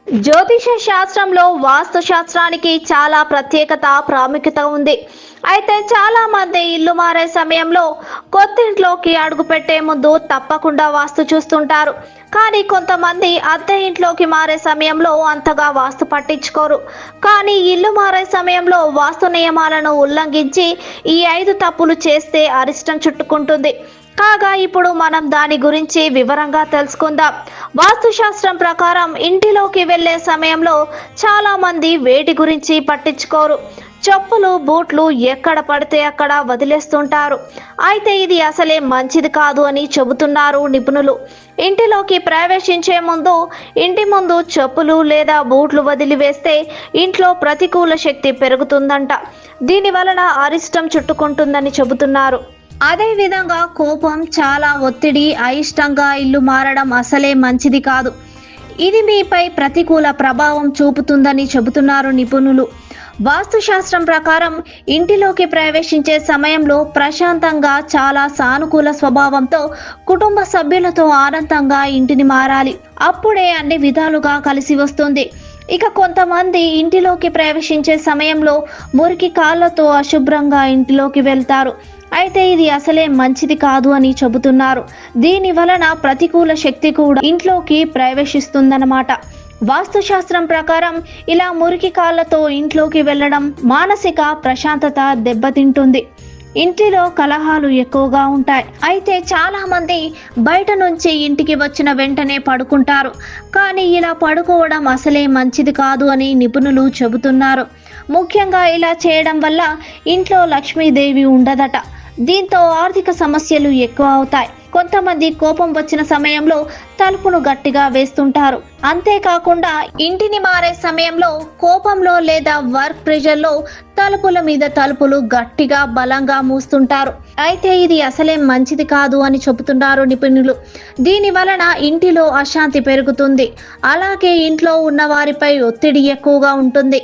జ్యోతిష శాస్త్రంలో వాస్తు శాస్త్రానికి చాలా ప్రాముఖ్యత ఉంది. అయితే చాలా మంది ఇల్లు మారే సమయంలో కొత్తింట్లోకి అడుగు పెట్టే ముందు తప్పకుండా వాస్తు చూస్తుంటారు. కానీ కొంతమంది అద్దె ఇంట్లోకి మారే సమయంలో అంతగా వాస్తు పట్టించుకోరు. కానీ ఇల్లు మారే సమయంలో వాస్తు నియమాలను ఉల్లంఘించి ఈ 5 తప్పులు చేస్తే అరిష్టం చుట్టుకుంటుంది. కాగా ఇప్పుడు మనం దాని గురించి వివరంగా తెలుసుకుందాం. వాస్తుశాస్త్రం ప్రకారం ఇంటిలోకి వెళ్లే సమయంలో చాలా మంది వేటి గురించి పట్టించుకోరు. చెప్పులు బూట్లు ఎక్కడ పడితే అక్కడ వదిలేస్తుంటారు. అయితే ఇది అసలే మంచిది కాదు అని చెబుతున్నారు నిపుణులు. ఇంటిలోకి ప్రవేశించే ముందు ఇంటి ముందు చెప్పులు లేదా బూట్లు వదిలివేస్తే ఇంట్లో ప్రతికూల శక్తి పెరుగుతుందంట. దీని వలన అరిష్టం చుట్టుకుంటుందని చెబుతున్నారు. అదే విధంగా కోపం, చాలా ఒత్తిడి, అయిష్టంగా ఇల్లు మారడం అసలే మంచిది కాదు. ఇది మీపై ప్రతికూల ప్రభావం చూపుతుందని చెబుతున్నారు నిపుణులు. వాస్తుశాస్త్రం ప్రకారం ఇంటిలోకి ప్రవేశించే సమయంలో ప్రశాంతంగా, చాలా సానుకూల స్వభావంతో కుటుంబ సభ్యులతో ఆనందంగా ఇంటిని మారాలి. అప్పుడే అన్ని విధాలుగా కలిసి వస్తుంది. ఇక కొంతమంది ఇంటిలోకి ప్రవేశించే సమయంలో మురికి కాళ్ళతో అశుభ్రంగా ఇంటిలోకి వెళ్తారు. అయితే ఇది అసలే మంచిది కాదు అని చెబుతున్నారు. దీని వలన ప్రతికూల శక్తి కూడా ఇంట్లోకి ప్రవేశిస్తుందన్నమాట. వాస్తుశాస్త్రం ప్రకారం ఇలా మురికి కాళ్ళతో ఇంట్లోకి వెళ్ళడం మానసిక ప్రశాంతత దెబ్బతింటుంది. ఇంటిలో కలహాలు ఎక్కువగా ఉంటాయి. అయితే చాలా మంది బయట నుంచి ఇంటికి వచ్చిన వెంటనే పడుకుంటారు. కానీ ఇలా పడుకోవడం అసలే మంచిది కాదు అని నిపుణులు చెబుతున్నారు. ముఖ్యంగా ఇలా చేయడం వల్ల ఇంట్లో లక్ష్మీదేవి ఉండదట. దీంతో ఆర్థిక సమస్యలు ఎక్కువ అవుతాయి. కొంతమంది కోపం వచ్చిన సమయంలో తలుపును గట్టిగా వేస్తుంటారు. అంతేకాకుండా ఇంటిని మారే సమయంలో కోపంలో లేదా వర్క్ ప్రెషర్లో తలుపుల మీద తలుపులు గట్టిగా బలంగా మూస్తుంటారు. అయితే ఇది అసలే మంచిది కాదు అని చెబుతున్నారు నిపుణులు. దీని వలన ఇంటిలో అశాంతి పెరుగుతుంది. అలాగే ఇంట్లో ఉన్న వారిపై ఒత్తిడి ఎక్కువగా ఉంటుంది.